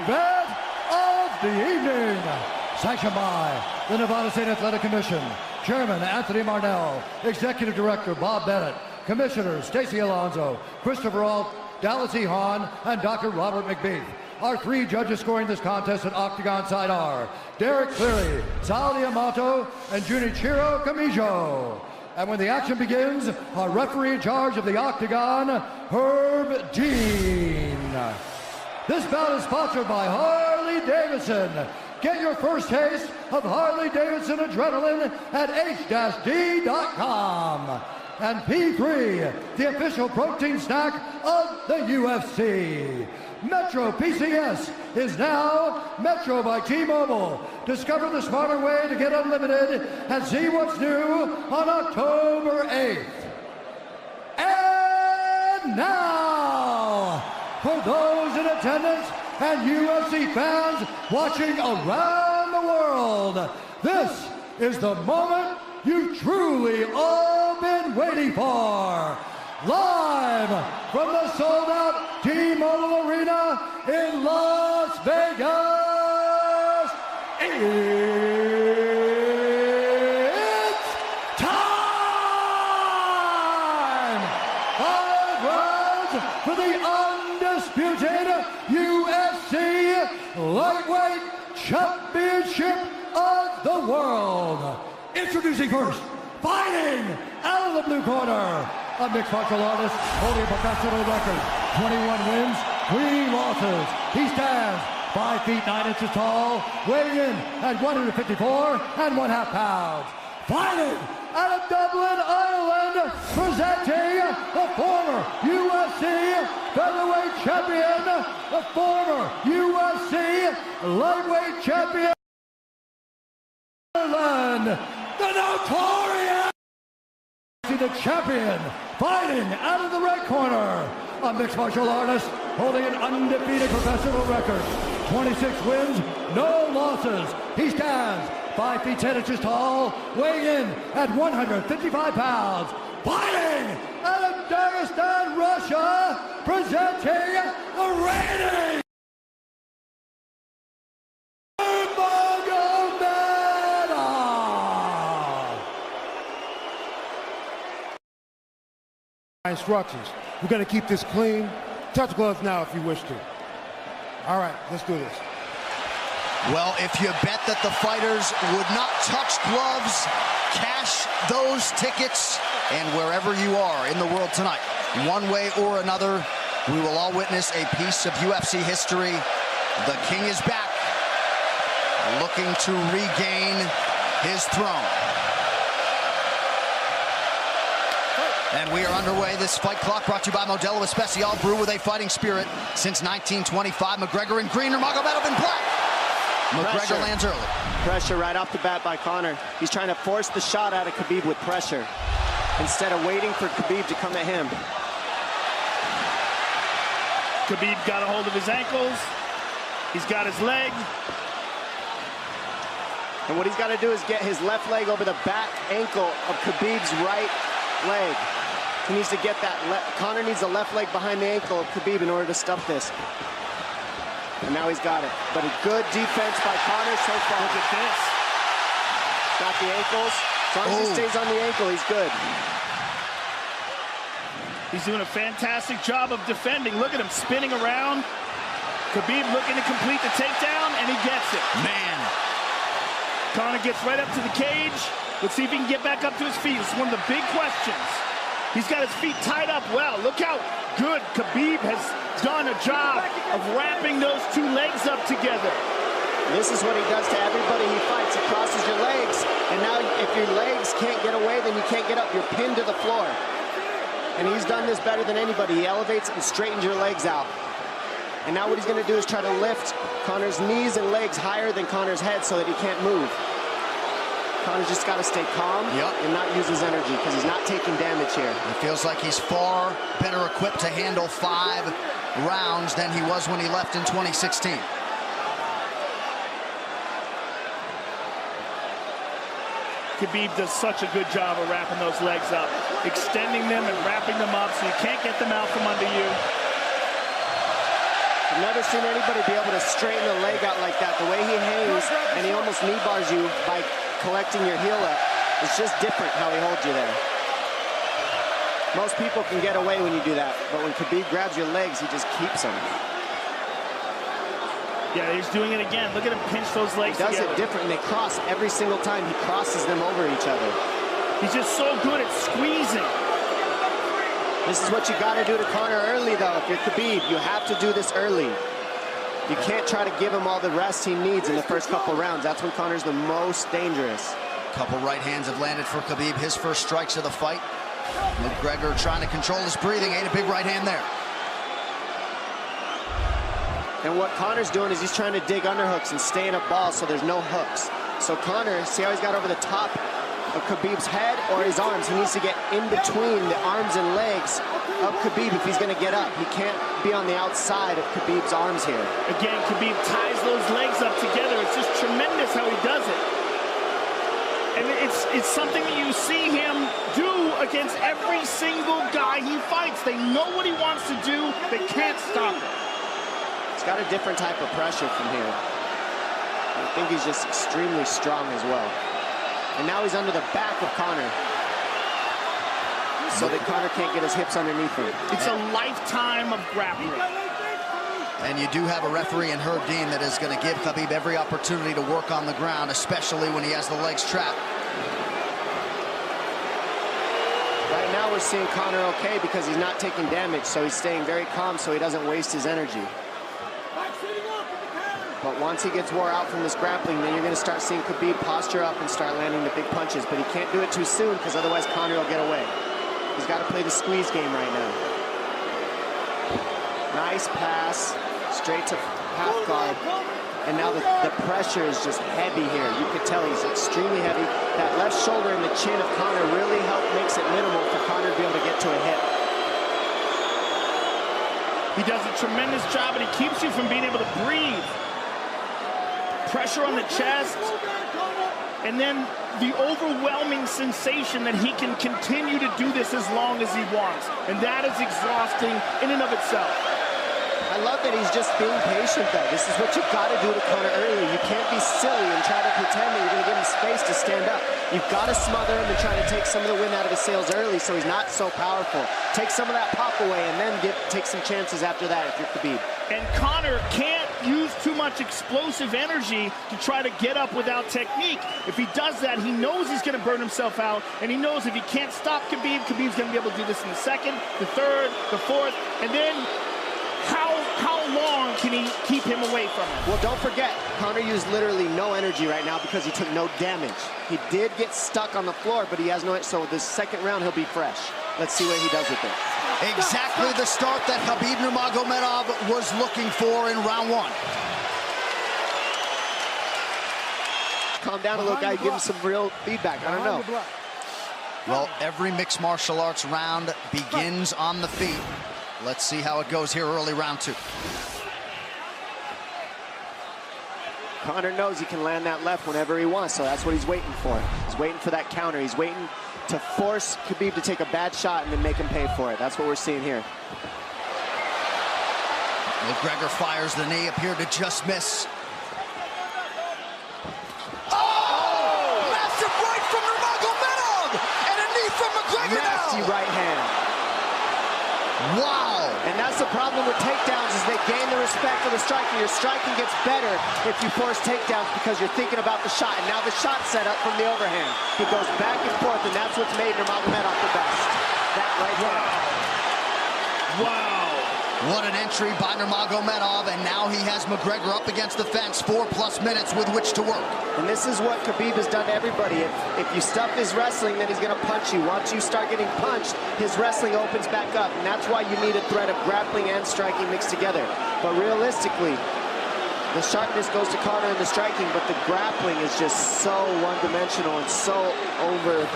event of the evening. Sanctioned by the Nevada State Athletic Commission, Chairman Anthony Marnell, Executive Director Bob Bennett, Commissioners Stacy Alonso, Christopher Alt, Dallas E. Hahn, and Dr. Robert McBeath. Our three judges scoring this contest at Octagon side are Derek Cleary, Sal Diamato, and Junichiro Kamijo. And when the action begins, our referee in charge of the Octagon, Herb Dean. This bout is sponsored by Harley Davidson. Get your first taste of Harley Davidson adrenaline at h-d.com. And P3, the official protein snack of the UFC. Metro PCS is now Metro by T-Mobile. Discover the smarter way to get unlimited and see what's new on October 8th. And now, for those in attendance and UFC fans watching around the world, this is the moment you've truly all been waiting for. Live from the sold-out T-Mobile Arena in Las Vegas, it's time! 5 rounds for the undisputed UFC Lightweight Championship of the World. Introducing first, fighting out of the blue corner, a mixed martial artist holding a professional record, 21 wins, 3 losses. He stands 5 feet 9 inches tall, weighing in at 154 1/2 pounds. Fighting out of Dublin, Ireland, presenting the former UFC featherweight champion, the former UFC lightweight champion, Ireland, the notorious, the champion, fighting out of the red corner, a mixed martial artist holding an undefeated professional record, 26 wins, no losses. He stands 5 feet 10 inches tall, weighing in at 155 pounds, fighting out of Dagestan, Russia, presenting the reigning instructions. We're going to keep this clean. Touch gloves now if you wish to. All right, let's do this. Well, if you bet that the fighters would not touch gloves, cash those tickets, and wherever you are in the world tonight, one way or another, we will all witness a piece of UFC history. The King is back, looking to regain his throne. And we are underway. This fight clock brought to you by Modelo Especial, brew with a fighting spirit since 1925. McGregor in green, Nurmagomedov in black. McGregor lands early. Pressure right off the bat by Konor. He's trying to force the shot out of Habib with pressure instead of waiting for Habib to come at him. Habib got a hold of his ankles. He's got his leg. And what he's got to do is get his left leg over the back ankle of Habib's right leg. He needs to get that. Konor needs the left leg behind the ankle of Habib in order to stop this. And now he's got it. But a good defense by Konor so far. Look at this. Got the ankles. As long as he stays on the ankle, he's good. He's doing a fantastic job of defending. Look at him spinning around. Habib looking to complete the takedown, and he gets it. Man. Konor gets right up to the cage. Let's see if he can get back up to his feet. It's one of the big questions. He's got his feet tied up well. Look how good Habib has done a job of wrapping those two legs up together. This is what he does to everybody he fights. He crosses your legs, and now if your legs can't get away, then you can't get up. You're pinned to the floor. And he's done this better than anybody. He elevates and straightens your legs out. And now what he's going to do is try to lift Konor's knees and legs higher than Konor's head so that he can't move. Konor's just got to stay calm and not use his energy because he's not taking damage here. It feels like he's far better equipped to handle 5 rounds than he was when he left in 2016. Habib does such a good job of wrapping those legs up, extending them and wrapping them up so you can't get them out from under you. I've never seen anybody be able to straighten a leg out like that. The way he hangs, and he almost knee bars you by collecting your heel up. It's just different how he holds you there. Most people can get away when you do that, but when Khabib grabs your legs, he just keeps them. Yeah, he's doing it again. Look at him pinch those legs He does together. it different, and they cross every single time. He crosses them over each other. He's just so good at squeezing. This is what you got to do to Konor early, though. If you're Khabib, you have to do this early. You can't try to give him all the rest he needs in the first couple rounds. That's when Konor's the most dangerous. Couple right hands have landed for Khabib. His first strikes of the fight. McGregor trying to control his breathing. Ate a big right hand there. And what Konor's doing is he's trying to dig underhooks and stay in a ball so there's no hooks. So Konor, see how he's got over the top of Khabib's head or his arms? He needs to get in between the arms and legs of Khabib if he's going to get up. He can't be on the outside of Khabib's arms here. Again, Khabib ties those legs up together. It's just tremendous how he does it. And it's something that you see him do against every single guy he fights. They know what he wants to do. They can't stop it. He's got a different type of pressure from here. I think he's just extremely strong as well. And now he's under the back of Konor, so that Konor can't get his hips underneath him. It's a lifetime of grappling. And you do have a referee in Herb Dean that is going to give Khabib every opportunity to work on the ground, especially when he has the legs trapped. Right now we're seeing Konor okay because he's not taking damage, so he's staying very calm so he doesn't waste his energy. But once he gets wore out from this grappling, then you're going to start seeing Khabib posture up and start landing the big punches. But he can't do it too soon because otherwise Konor will get away. He's got to play the squeeze game right now. Nice pass, straight to half guard. And now the pressure is just heavy here. You could tell he's extremely heavy. That left shoulder and the chin of Konor really makes it minimal for Konor to be able to get to a hip. He does a tremendous job, and he keeps you from being able to breathe. Pressure on the chest, and then the overwhelming sensation that he can continue to do this as long as he wants. And that is exhausting in and of itself. I love that he's just being patient, though. This is what you've got to do to Konor early. You can't be silly and try to pretend that you're going to give him space to stand up. You've got to smother him and try to take some of the wind out of his sails early so he's not so powerful. Take some of that pop away and then take some chances after that if you're Khabib. And Konor can't use too much explosive energy to try to get up without technique. If he does that, he knows he's going to burn himself out, and he knows if he can't stop Khabib, Khabib's going to be able to do this in the second, the third, the fourth, and then how long can he keep him away from him? Well, don't forget, Konor used literally no energy right now because he took no damage. He did get stuck on the floor, but he has no, so this second round he'll be fresh. Let's see what he does with it. Exactly the start that Habib Nurmagomedov was looking for in round one. Calm down a little guy, give him some real feedback. I don't know. Well, every mixed martial arts round begins on the feet. Let's see how it goes here early round two. Konor knows he can land that left whenever he wants, so that's what he's waiting for. He's waiting for that counter. He's waiting to force Khabib to take a bad shot and then make him pay for it. That's what we're seeing here. McGregor fires the knee, appeared to just miss. Massive right from Nurmagomedov! And a knee from McGregor now! Nasty right hand. Wow! And that's the problem with takedowns is they gain the respect of the striker. Your striking gets better if you force takedowns because you're thinking about the shot. And now the shot set up from the overhand. He goes back and forth, and that's what's made Nurmagomedov the best. That right hand. Wow. What an entry by Nurmagomedov, and now he has McGregor up against the fence, 4+ minutes with which to work. And this is what Khabib has done to everybody. If you stuff his wrestling, then he's going to punch you. Once you start getting punched, his wrestling opens back up, and that's why you need a threat of grappling and striking mixed together. But realistically, the sharpness goes to Konor in the striking, but the grappling is just so one-dimensional and so over.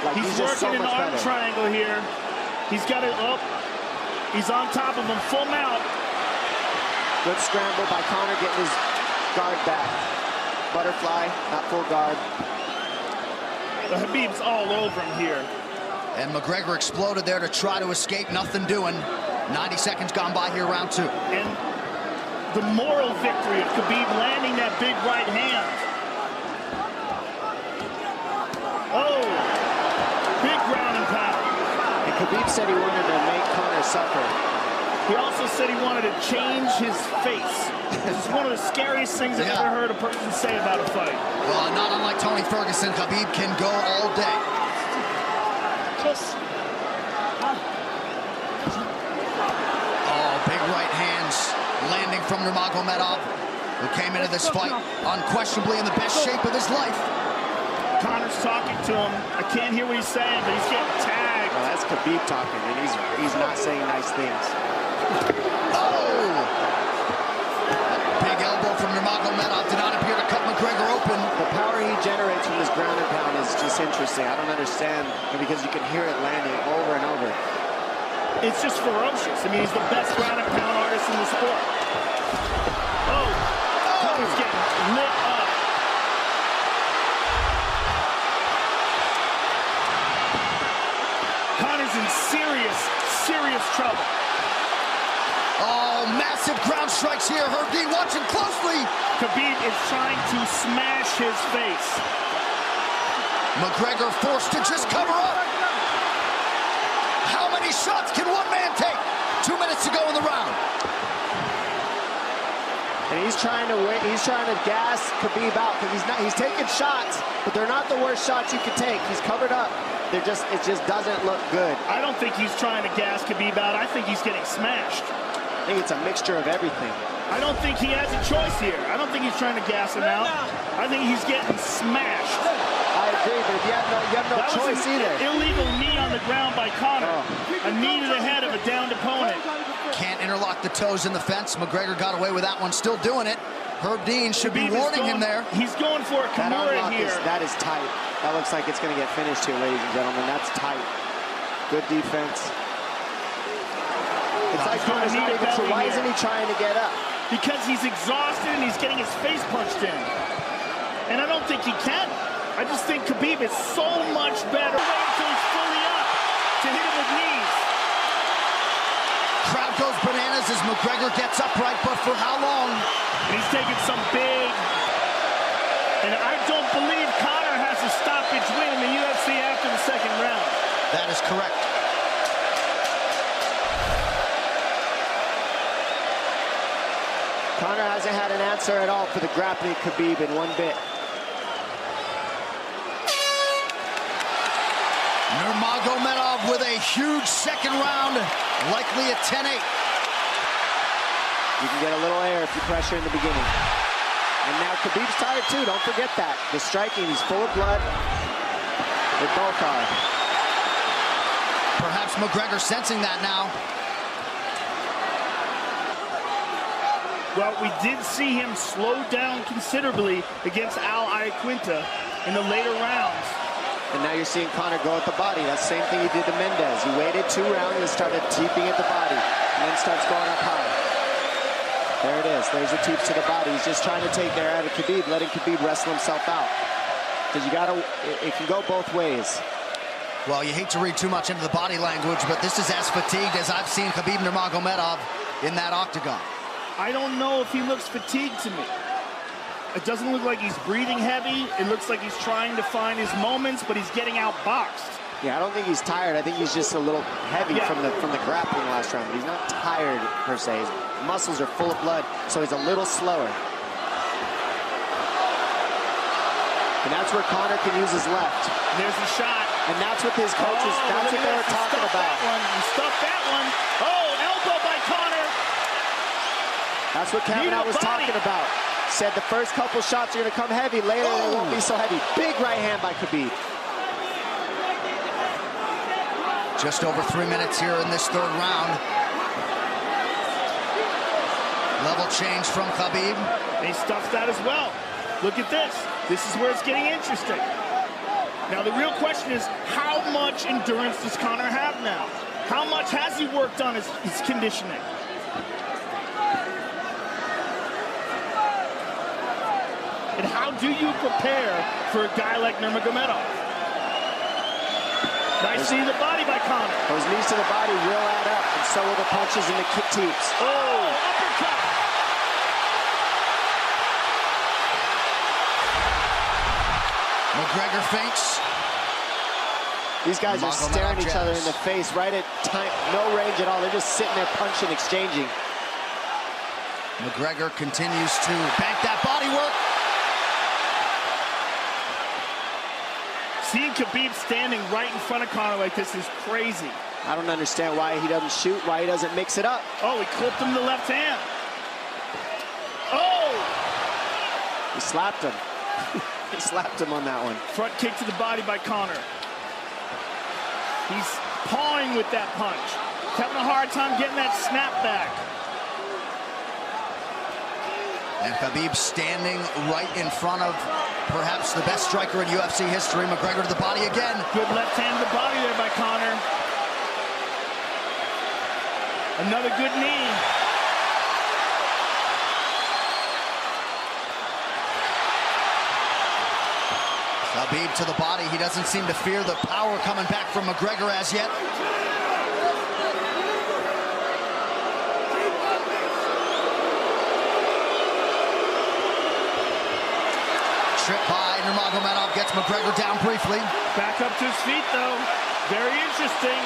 Like He's just so working much an arm better. triangle here. He's got it up. He's on top of him, full mount. Good scramble by Konor, getting his guard back. Butterfly, not full guard. The Habib's all over him here. And McGregor exploded there to try to escape, nothing doing. 90 seconds gone by here, round two. And the moral victory of Khabib landing that big right hand. Oh, big ground and pound. And Khabib said he wanted to make Konor suffer. He also said he wanted to change his face. This is one of the scariest things I've ever heard a person say about a fight. Well, not unlike Tony Ferguson, Habib can go all day. Oh, big right hands landing from Nurmagomedov, who came into this fight unquestionably in the best shape of his life. Conor's talking to him. I can't hear what he's saying, but he's getting tagged. Well, that's Khabib talking, and he's not saying nice things. Oh! Big elbow from Nurmagomedov did not appear to cut McGregor open. The power he generates from this ground and pound is just interesting. I don't understand, because you can hear it landing over and over. It's just ferocious. I mean, he's the best ground and pound artist in the sport. Oh! Conor's getting lit up. Conor's in serious trouble. Oh, massive ground strikes here. Herb Dean watching closely. Khabib is trying to smash his face. McGregor forced to just cover up. How many shots can one man take? 2 minutes to go in the round. And he's trying to gas Khabib out, because he's taking shots, but they're not the worst shots you could take. He's covered up. It just doesn't look good. I don't think he's trying to gas Khabib out. I think he's getting smashed. I think it's a mixture of everything. I don't think he has a choice here. I don't think he's trying to gas him out. I think he's getting smashed. I agree, but you have no choice either. Illegal knee on the ground by Konor. A knee to the head of a downed opponent. Can't interlock the toes in the fence. McGregor got away with that one, still doing it. Herb Dean should be warning him there. He's going for a Kimura here. That is tight. That looks like it's going to get finished here, ladies and gentlemen. That's tight. Good defense. It's like Conor's not even sure. Why isn't he trying to get up? Because he's exhausted and he's getting his face punched in. And I don't think he can. I just think Khabib is so much better. Wait until he's fully up to hit him with knees. Crowd goes bananas as McGregor gets upright, but for how long? And he's taking some big... And I don't believe Konor has a stoppage win in the UFC after the second round. That is correct. Konor hasn't had an answer at all for the grappling Khabib in one bit. Nurmagomedov with a huge second round, likely a 10-8. You can get a little air if you pressure in the beginning. And now Khabib's tired too, don't forget that. The striking, he's full of blood. They both are. Perhaps McGregor sensing that now. Well, we did see him slow down considerably against Al Iaquinta in the later rounds. And now you're seeing Konor go at the body. That's the same thing he did to Mendez. He waited 2 rounds and started teeping at the body, and then starts going up high. There it is. There's the teeps to the body. He's just trying to take there out of Khabib, letting Khabib wrestle himself out. Because it can go both ways. Well, you hate to read too much into the body language, but this is as fatigued as I've seen Habib Nurmagomedov in that octagon. I don't know if he looks fatigued to me. It doesn't look like he's breathing heavy. It looks like he's trying to find his moments, but he's getting outboxed. Yeah, I don't think he's tired. I think he's just a little heavy from the grappling last round. He's not tired per se. His muscles are full of blood, so he's a little slower. And that's where Konor can use his left. There's the shot. And that's what his coaches, that's what they were talking about. He stuffed that one. Oh, elbow by Konor. That's what Kavanaugh was talking about. Said the first couple shots are going to come heavy. Later, they won't be so heavy. Big right hand by Khabib. Just over 3 minutes here in this third round. Level change from Habib. He stuffs that as well. Look at this. This is where it's getting interesting. Now, the real question is, how much endurance does Konor have now? How much has he worked on his conditioning? And how do you prepare for a guy like Nurmagomedov? Nice knee to the body by Konor. Those knees to the body will add up, and so will the punches and the kick teeps. Oh, uppercut. McGregor feints. These guys are staring each other in the face right at time, no range at all. They're just sitting there punching, exchanging. McGregor continues to bank that body work. Seeing Habib standing right in front of Konor like this is crazy. I don't understand why he doesn't shoot, why he doesn't mix it up. Oh, he clipped him the left hand. Oh! He slapped him. He slapped him on that one. Front kick to the body by Konor. He's pawing with that punch. He's having a hard time getting that snap back. And Habib standing right in front of perhaps the best striker in UFC history. McGregor to the body again. Good left hand to the body there by Konor. Another good knee. Habib to the body. He doesn't seem to fear the power coming back from McGregor as yet. Trip by Nurmagomedov gets McGregor down briefly. Back up to his feet, though. Very interesting.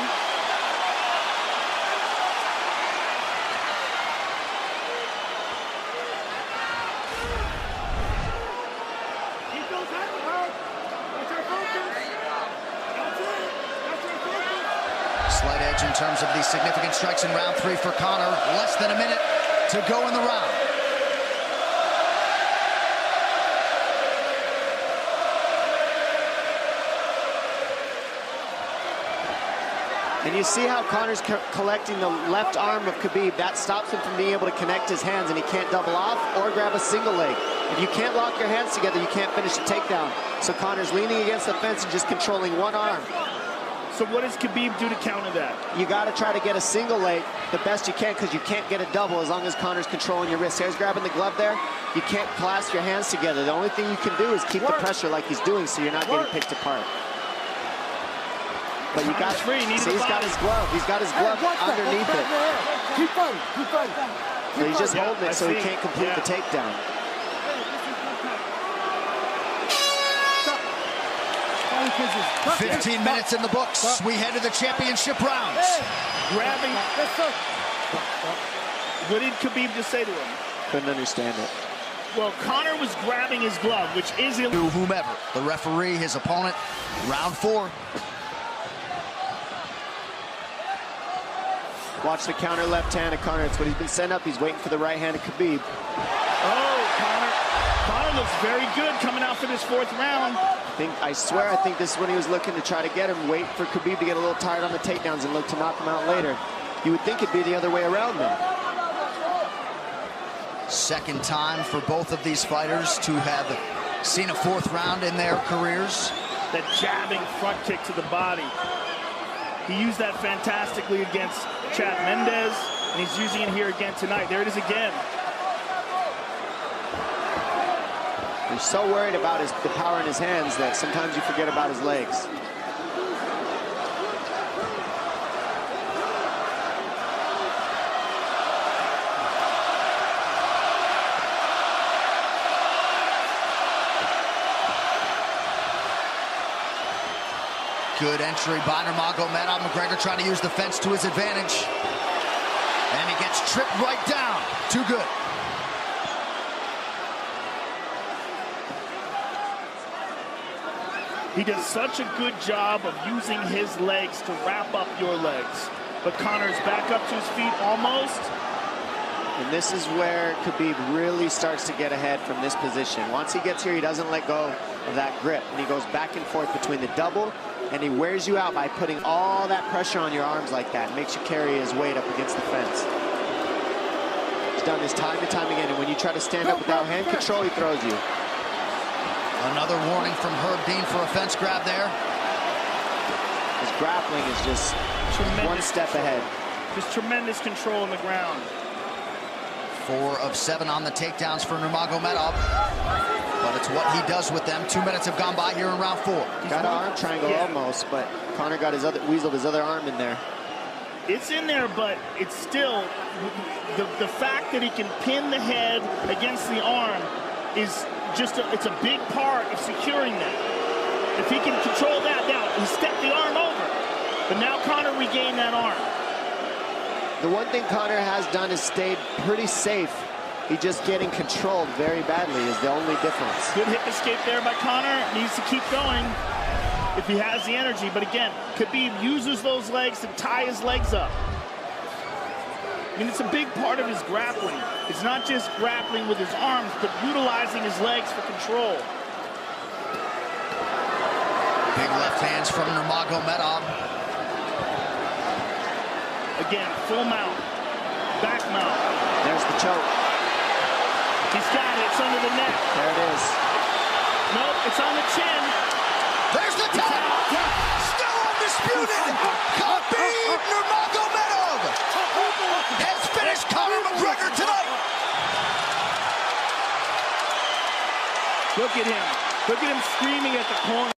Slight edge in terms of the significant strikes in round 3 for Konor. Less than a minute to go in the round. And you see how Konor's collecting the left arm of Habib. That stops him from being able to connect his hands, and he can't double off or grab a single leg. If you can't lock your hands together, you can't finish the takedown. So Konor's leaning against the fence and just controlling one arm. So what does Habib do to counter that? You got to try to get a single leg the best you can, because you can't get a double as long as Konor's controlling your wrist. Here's grabbing the glove there. You can't clasp your hands together. The only thing you can do is keep the pressure like he's doing, so you're not getting picked apart. But you got free. See, he's got his glove. He's got his glove underneath it. Keep fighting. Keep fighting. So he's just holding it so he can't complete the takedown. Stop. 15 minutes in the books. We head to the championship rounds. Grabbing. What did Habib just say to him? Couldn't understand it. Well, Konor was grabbing his glove, which is illegal. To whomever, the referee, his opponent, round 4. Watch the counter left hand of Konor. It's what he's been setting up. He's waiting for the right hand of Habib. Oh, Konor looks very good coming out for this 4th round. I swear, I think this is when he was looking to try to get him, wait for Habib to get a little tired on the takedowns and look to knock him out later. You would think it'd be the other way around then. Second time for both of these fighters to have seen a 4th round in their careers. That jabbing front kick to the body. He used that fantastically against Chad Mendes, and he's using it here again tonight. There it is again. He's so worried about the power in his hands that sometimes you forget about his legs. Good entry by Nurmagomedov. McGregor trying to use the fence to his advantage. And he gets tripped right down. Too good. He does such a good job of using his legs to wrap up your legs. But Konor's back up to his feet almost. And this is where Habib really starts to get ahead from this position. Once he gets here, he doesn't let go of that grip. And he goes back and forth between the double, and he wears you out by putting all that pressure on your arms like that. It makes you carry his weight up against the fence. He's done this time and time again. And when you try to stand up without hand control, he throws you. Another warning from Herb Dean for a fence grab there. His grappling is just one step ahead. Just tremendous control on the ground. 4 of 7 on the takedowns for Nurmagomedov. But it's what he does with them. 2 minutes have gone by here in round 4. Got an arm triangle almost, but Konor got weaseled his other arm in there. It's in there, but it's still the fact that he can pin the head against the arm is just it's a big part of securing that. If he can control that, now he stepped the arm over. But now Konor regained that arm. The one thing Konor has done is stayed pretty safe. He's just getting controlled very badly is the only difference. Good hip escape there by Konor. Needs to keep going if he has the energy. But again, Habib uses those legs to tie his legs up. I mean, it's a big part of his grappling. It's not just grappling with his arms, but utilizing his legs for control. Big left hands from Nurmagomedov. Again, full mount, back mount. There's the choke. He's got it. It's under the neck. There it is. Nope, it's on the chin. There's the tap. Still undisputed. Habib Nurmagomedov has finished Conor McGregor tonight. Look at him. Look at him screaming at the corner.